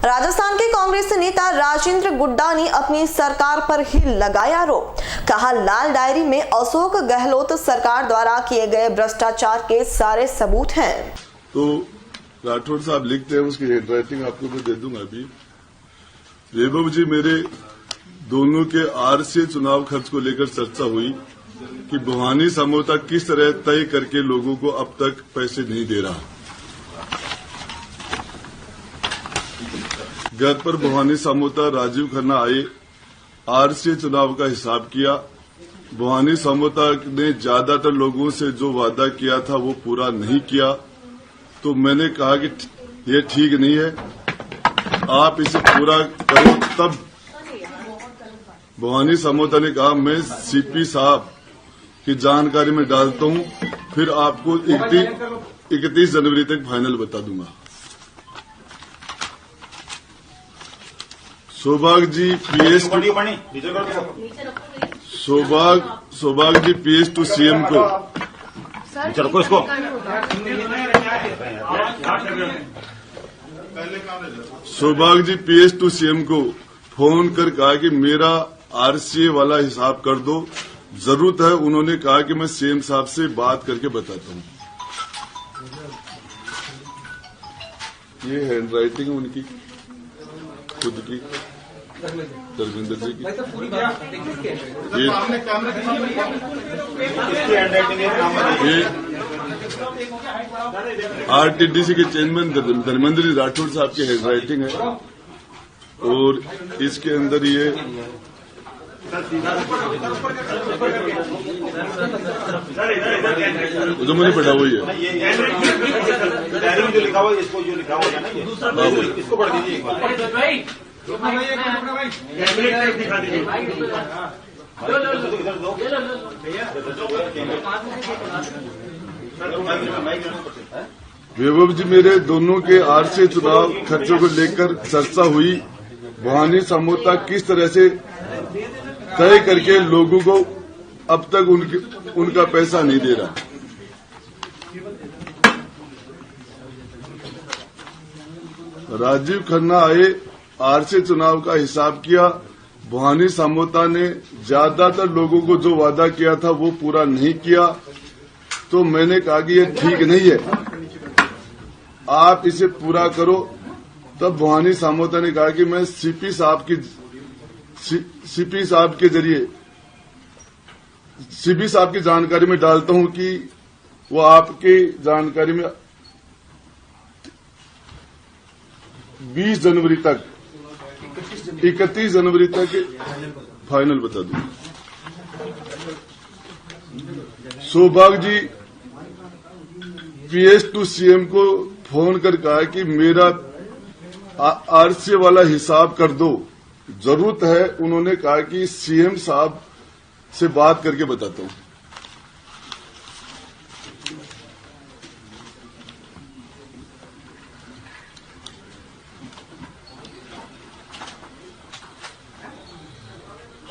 राजस्थान के कांग्रेस नेता राजेंद्र गुड्डा ने अपनी सरकार पर ही लगाया आरोप। कहा, लाल डायरी में अशोक गहलोत सरकार द्वारा किए गए भ्रष्टाचार के सारे सबूत हैं। तो राठौड़ साहब लिखते हैं, उसकी हैंडराइटिंग आपको मैं दे दूंगा अभी। वैभव जी, मेरे दोनों के आरसीए चुनाव खर्च को लेकर चर्चा हुई कि भवानी समझौता किस तरह तय करके लोगों को अब तक पैसे नहीं दे रहा। घर पर भवानी समझौता राजीव खन्ना आए, आरसीए चुनाव का हिसाब किया। भवानी समझौता ने ज्यादातर लोगों से जो वादा किया था वो पूरा नहीं किया। तो मैंने कहा कि ये ठीक नहीं है, आप इसे पूरा करो। तब भवानी समझौता ने कहा, मैं सीपी साहब की जानकारी में डालता हूं, फिर आपको 31 जनवरी तक फाइनल बता दूंगा। सौभाग्य जी पीएस सौभाग्य जी पीएस टू सीएम को सौभाग्य जी पीएस टू सीएम को फोन कर कहा कि मेरा आरसीए वाला हिसाब कर दो, जरूरत है। उन्होंने कहा कि मैं सीएम साहब से बात करके बताता हूं। ये हैंडराइटिंग है उनकी खुद की, धर्मेंद्र जी की। ये आरटीडीसी के चेयरमैन धर्मेंद्र राठौड़ साहब की हैंडराइटिंग है। और इसके अंदर ये जो मैंने पढ़ा हुई है, जो लिखा हुआ है, इसको जो लिखा हुआ है ना, ये इसको पढ़ दीजिए एक बार। वैभव जी, मेरे दोनों के आरसीए चुनाव खर्चों को लेकर चर्चा हुई। भवानी समझौता किस तरह से तय करके लोगों को अब तक उनका पैसा नहीं दे रहा। राजीव खन्ना आए, आरसीए चुनाव का हिसाब किया। भवानी समझौता ने ज्यादातर लोगों को जो वादा किया था वो पूरा नहीं किया। तो मैंने कहा कि ये ठीक नहीं है, आप इसे पूरा करो। तब भवानी समझौता ने कहा कि मैं सीपी साहब के जरिए सीपी साहब की जानकारी में डालता हूं कि वो आपकी जानकारी में 31 जनवरी तक फाइनल बता दूंगा। सौभाग्य जी पीएस टू सीएम को फोन कर कहा कि मेरा आरसीए वाला हिसाब कर दो, जरूरत है। उन्होंने कहा कि सीएम साहब से बात करके बताता हूं।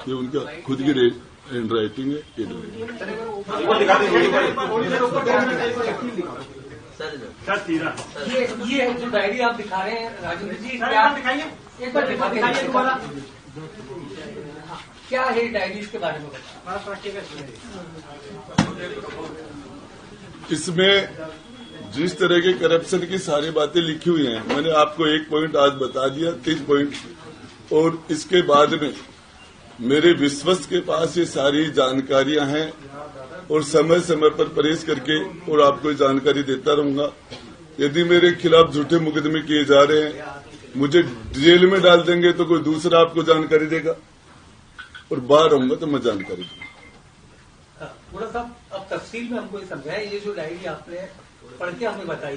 ये उनका खुद की हैंडराइटिंग है। ये जो डायरी आप दिखा रहे हैं राजेंद्र जी, क्या एक बार दिखाइए दोबारा, क्या है डायरी, इसके बारे में इसमें जिस तरह के करप्शन की सारी बातें लिखी हुई हैं, मैंने आपको एक पॉइंट आज बता दिया, 3 पॉइंट। और इसके बाद में मेरे विश्वस्त के पास ये सारी जानकारियां हैं और समय समय पर परहेज करके और आपको जानकारी देता रहूंगा। यदि मेरे खिलाफ झूठे मुकदमे किए जा रहे हैं, मुझे जेल में डाल देंगे तो कोई दूसरा आपको जानकारी देगा, और बाहर रहूंगा तो मैं जानकारी दूंगा। थोड़ा सा अब तफसील में हमको ये समझाएं, ये जो डायरी आपने पढ़ के हमें बताई,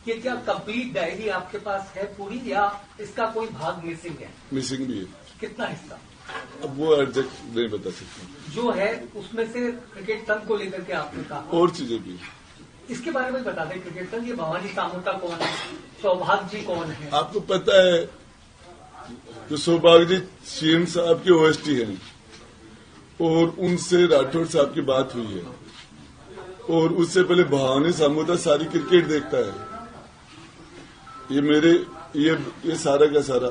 कि क्या कंप्लीट डायरी आपके पास है पूरी, या इसका कोई भाग मिसिंग है? मिसिंग भी है। कितना हिस्सा? अब वो एग्जैक्ट नहीं बता सकते। जो है उसमें से क्रिकेट संघ को लेकर के आपने कहा, और चीजें भी। इसके बारे में बता दें। क्रिकेट संघ, ये भवानी समझौता कौन है, सौभाग्य जी कौन है? आपको पता है जो सौभाग्य जी सीएम साहब के ओएसटी हैं, और उनसे राठौड़ साहब की बात हुई है। और उससे पहले भवानी समझौता सारी क्रिकेट देखता है। ये मेरे ये सारा का सारा,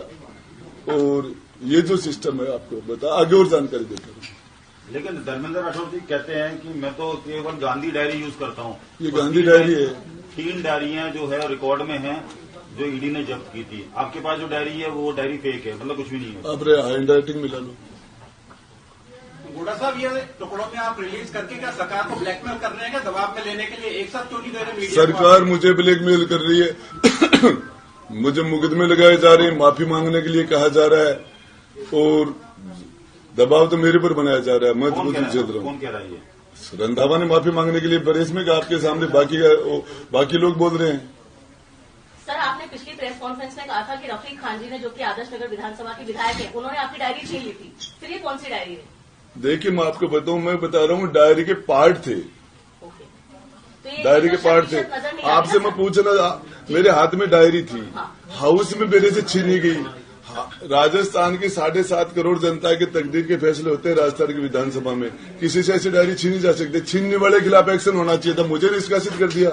और ये जो सिस्टम है आपको बता, आगे और जानकारी देता हूँ। लेकिन धर्मेंद्र राठौर जी कहते हैं कि मैं तो केवल गांधी डायरी यूज करता हूँ। ये गांधी डायरी है। 3 डायरियां जो है रिकॉर्ड में हैं, जो ईडी ने जब्त की थी। आपके पास जो डायरी है वो डायरी फेक है, मतलब कुछ भी नहीं है। आप हैंड राइटिंग मिला लो। गोड़ा साहब, ये टुकड़ों में आप रिलीज करके क्या सरकार को ब्लैकमेल कर रहे हैं, क्या दबाव में लेने के लिए एक साथ क्यों नहीं दे रहे मीडिया को? सरकार मुझे ब्लैकमेल कर रही है। मुझे मुकदमे लगाए जा रहे हैं, माफी मांगने के लिए कहा जा रहा है, और दबाव तो मेरे पर बनाया जा रहा है। मैं तो कौन झेल रहा हूँ। कौन कह रहा है ये? रंधावा ने माफी मांगने के लिए प्रेस में कहा, आपके सामने बाकी लोग बोल रहे हैं। सर, आपने पिछली प्रेस कॉन्फ्रेंस में कहा था कि रफीक खान जी ने, जो कि आदर्श नगर विधानसभा के विधायक हैं, उन्होंने आपकी डायरी छीन ली थी। फिर ये कौन सी डायरी है? देखिए, मैं आपको बताऊं, मैं बता रहा हूँ, डायरी के पार्ट थे। तो ये डायरी के पार्ट थे। आपसे मैं पूछना, मेरे हाथ में डायरी थी, हाउस में मेरे से छीनी गई। राजस्थान की 7.5 करोड़ जनता के तकदीर के फैसले होते हैं राजस्थान की विधानसभा में। किसी से ऐसी डायरी छीनी जा सकती है? छीनने वाले के खिलाफ एक्शन होना चाहिए था, मुझे निष्कासित कर दिया।